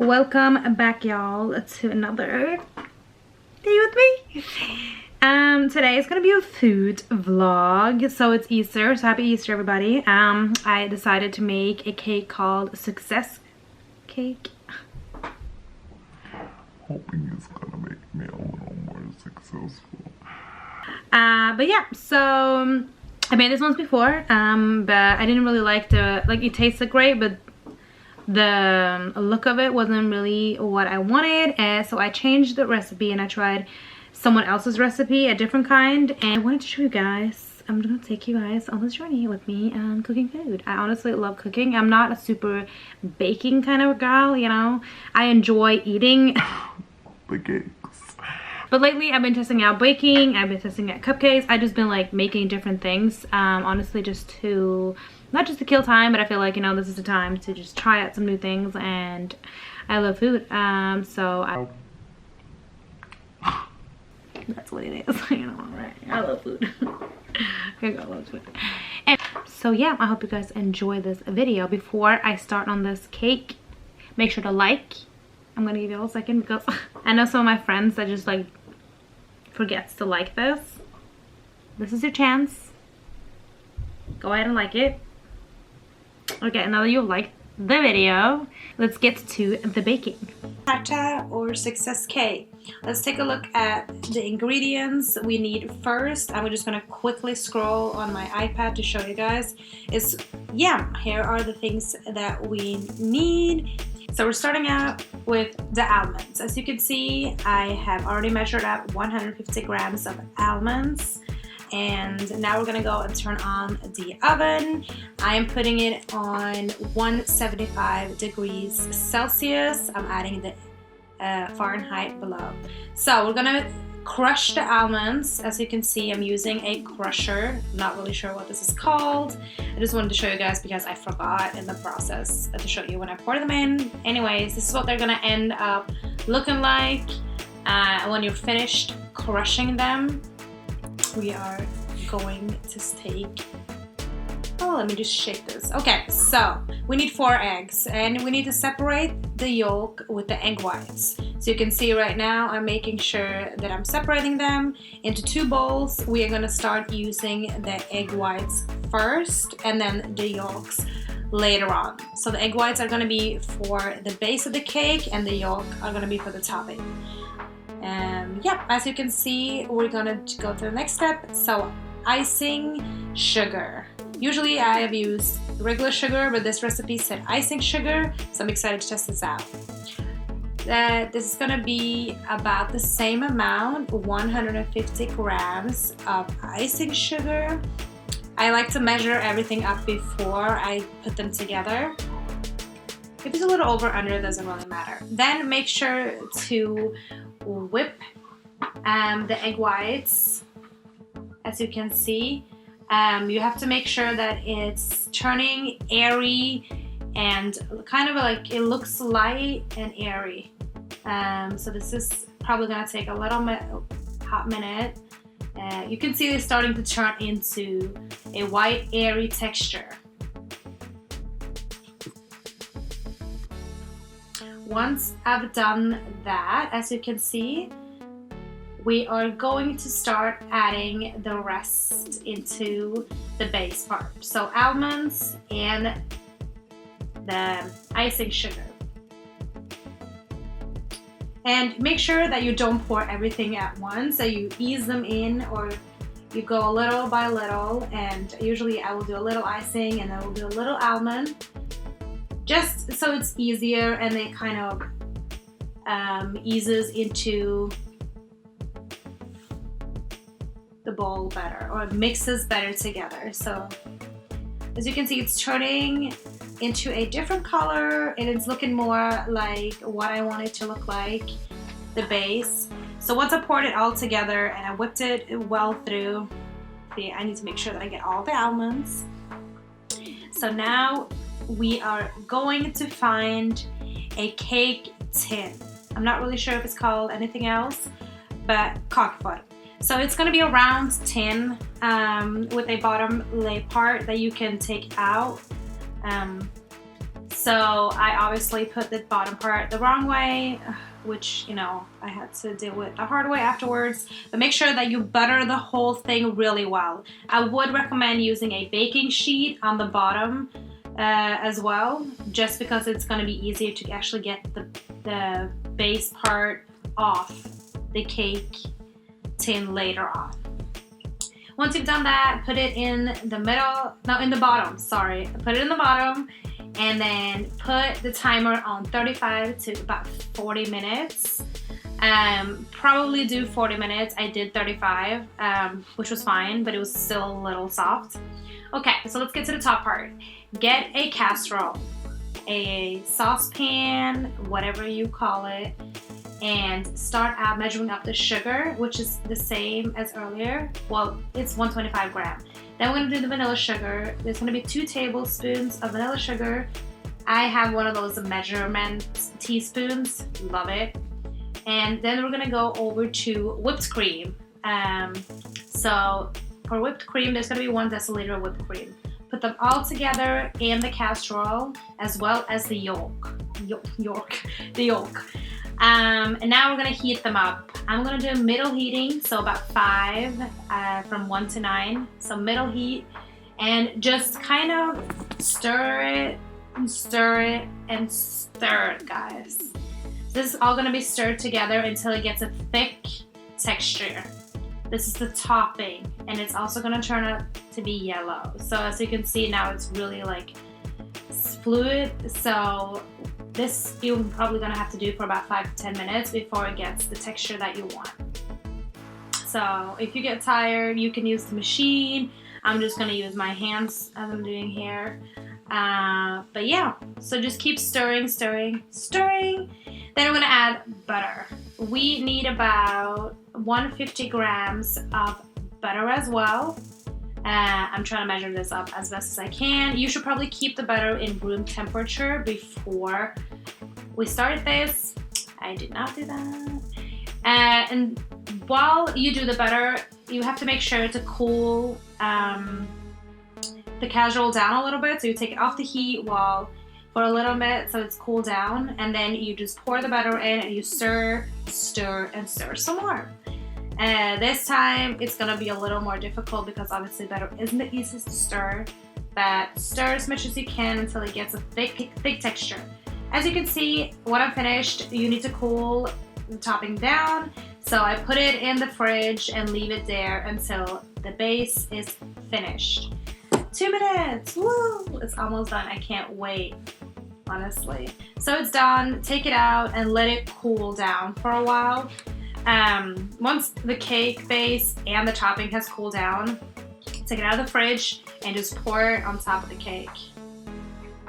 Welcome back, y'all, to another day with me. Today is gonna be a food vlog. So it's Easter, so happy Easter, everybody. I decided to make a cake called Success Cake. Hoping it's gonna make me a little more successful. But yeah, so I made this once before, but I didn't really like it tasted great, but the look of it wasn't really what I wanted, and so I changed the recipe and I tried someone else's recipe, a different kind, and I wanted to show you guys. I'm gonna take you guys on this journey with me cooking food. I honestly love cooking. I'm not a super baking kind of girl, you know. I enjoy eating The cakes. but lately I've been testing out baking. I've been testing out cupcakes. I've just been like making different things, honestly, just to not just to kill time, but I feel like, you know, this is the time to just try out some new things, and I love food. So that's what it is. You know, right? I love food. I love food. And so yeah, I hope you guys enjoy this video. Before I start on this cake, make sure to like. I'm gonna give you a second because I know some of my friends that just like forgets to like this. This is your chance. Go ahead and like it. Okay, now that you've liked the video, let's get to the baking. Thera or success cake. Let's take a look at the ingredients we need first. I'm just gonna quickly scroll on my iPad to show you guys. Here are the things that we need. So we're starting out with the almonds. As you can see, I have already measured up 150 grams of almonds. And now we're gonna go and turn on the oven. I am putting it on 175 degrees Celsius. I'm adding the Fahrenheit below. So we're gonna crush the almonds. As you can see, I'm using a crusher. Not really sure what this is called. I just wanted to show you guys because I forgot in the process to show you when I pour them in. Anyways, this is what they're gonna end up looking like when you're finished crushing them. We are going to take, let me just shake this. Okay, so we need 4 eggs, and we need to separate the yolk with the egg whites. So you can see right now I'm making sure that I'm separating them into 2 bowls. We are going to start using the egg whites first and then the yolks later on. So the egg whites are going to be for the base of the cake and the yolk are going to be for the topping. As you can see, we're gonna go to the next step. So icing sugar. Usually I have used regular sugar, but this recipe said icing sugar, so I'm excited to test this out. This is gonna be about the same amount, 150 grams of icing sugar. I like to measure everything up before I put them together. If it's a little over or under, it doesn't really matter. Then make sure to whip the egg whites. As you can see, you have to make sure that it's turning airy and kind of like it looks light and airy. So this is probably gonna take a little hot minute. You can see it's starting to turn into a white airy texture. Once I've done that, as you can see, we are going to start adding the rest into the base part. So almonds and the icing sugar. And make sure that you don't pour everything at once, that you ease them in, or you go little by little. And usually I will do a little icing and then we'll do a little almond, just so it's easier and it kind of eases into the bowl better, or mixes better together. So as you can see, it's turning into a different color and it's looking more like what I want it to look like, the base. So once I poured it all together and I whipped it well through, see, I need to make sure that I get all the almonds. So now we are going to find a cake tin. I'm not really sure if it's called anything else, but kakefat. So it's going to be a round tin with a bottom lay part that you can take out. So I obviously put the bottom part the wrong way, which, you know, I had to deal with the hard way afterwards. But make sure that you butter the whole thing really well. I would recommend using a baking sheet on the bottom as well, just because it's going to be easier to actually get the base part off the cake tin later on. Once you've done that, put it in the middle, no, in the bottom, sorry. Put it in the bottom, and then put the timer on 35 to about 40 minutes. Probably do 40 minutes. I did 35, which was fine, but it was still a little soft. Okay, so let's get to the top part. Get a casserole, a saucepan, whatever you call it, and start out measuring up the sugar, which is the same as earlier. Well, it's 125 grams. Then we're gonna do the vanilla sugar. There's gonna be 2 tablespoons of vanilla sugar. I have one of those measurement teaspoons, love it. And then we're gonna go over to whipped cream. So for whipped cream, there's gonna be 1 deciliter of whipped cream. Put them all together in the casserole, as well as the yolk. And now we're gonna heat them up. I'm gonna do middle heating, so about 5, from 1 to 9. So middle heat, and just kind of stir it and stir it and stir it, guys. This is all gonna be stirred together until it gets a thick texture. This is the topping, and it's also gonna turn out to be yellow. So as you can see now, it's really like fluid. So this you're probably gonna have to do for about 5 to 10 minutes before it gets the texture that you want. So if you get tired, you can use the machine. I'm just gonna use my hands as I'm doing here. But yeah, so just keep stirring, stirring, stirring. Then we're gonna add butter. We need about 150 grams of butter as well. I'm trying to measure this up as best as I can. You should probably keep the butter in room temperature before we start this. I did not do that. And while you do the butter, you have to make sure to cool the casserole down a little bit. So you take it off the heat for a little bit so it's cooled down, and then you just pour the butter in and you stir, stir, and stir some more. This time it's gonna be a little more difficult because obviously butter isn't the easiest to stir, but stir as much as you can until it gets a thick texture. As you can see, when I'm finished, you need to cool the topping down. So I put it in the fridge and leave it there until the base is finished. 2 minutes, woo! It's almost done, I can't wait, honestly. So it's done, take it out and let it cool down for a while. Once the cake base and the topping has cooled down, take it out of the fridge and just pour it on top of the cake.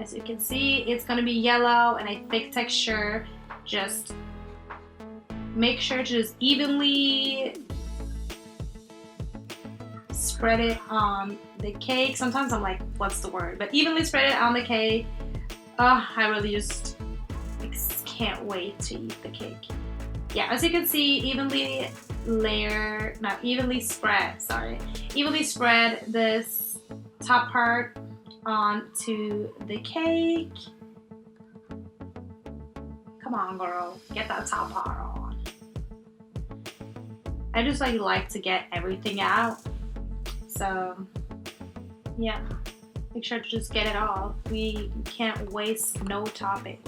As you can see, it's gonna be yellow and a thick texture. Just make sure to just evenly spread it on the cake. Sometimes I'm like, what's the word? But evenly spread it on the cake. Oh, I really just can't wait to eat the cake. Yeah, as you can see, evenly spread this top part onto the cake. Come on, girl, get that top part on. I just like to get everything out. So yeah, make sure to just get it all. We can't waste no topping.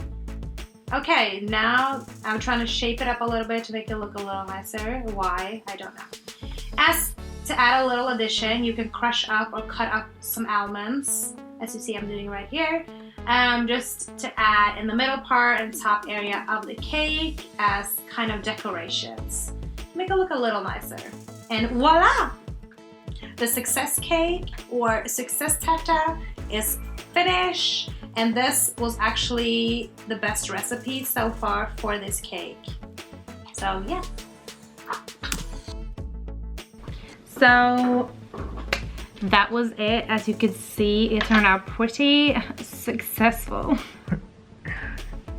Okay, now I'm trying to shape it up a little bit to make it look a little nicer. Why? I don't know. As to add a little addition, you can crush up or cut up some almonds, as you see I'm doing right here, just to add in the middle part and top area of the cake as kind of decorations. Make it look a little nicer. And voila! The success cake or Suksessterte is finished. And this was actually the best recipe so far for this cake. So yeah. So that was it. As you can see, it turned out pretty successful.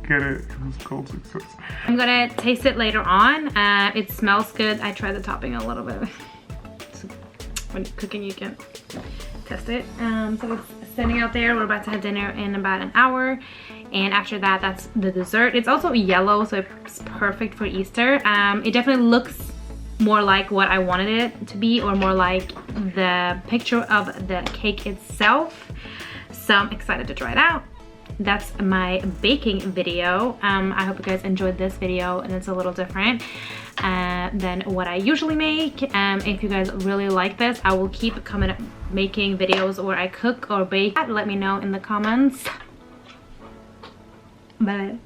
Get it? It's called success. I'm gonna taste it later on. It smells good. I tried the topping a little bit. So when cooking, you can test it. So it's sitting out there. We're about to have dinner in about an hour, And after that, that's the dessert. It's also yellow, so it's perfect for Easter. It definitely looks more like what I wanted it to be, or more like the picture of the cake itself. So I'm excited to try it out. That's my baking video. I hope you guys enjoyed this video, and it's a little different than what I usually make. If you guys really like this, I will keep making videos where I cook or bake. Let me know in the comments. Bye.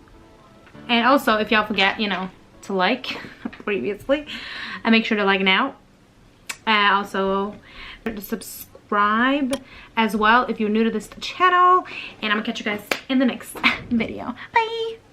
And also, if y'all forget, you know, to like previously, and make sure to like now. Also to subscribe as well if you're new to this channel, and I'm gonna catch you guys in the next video. Bye.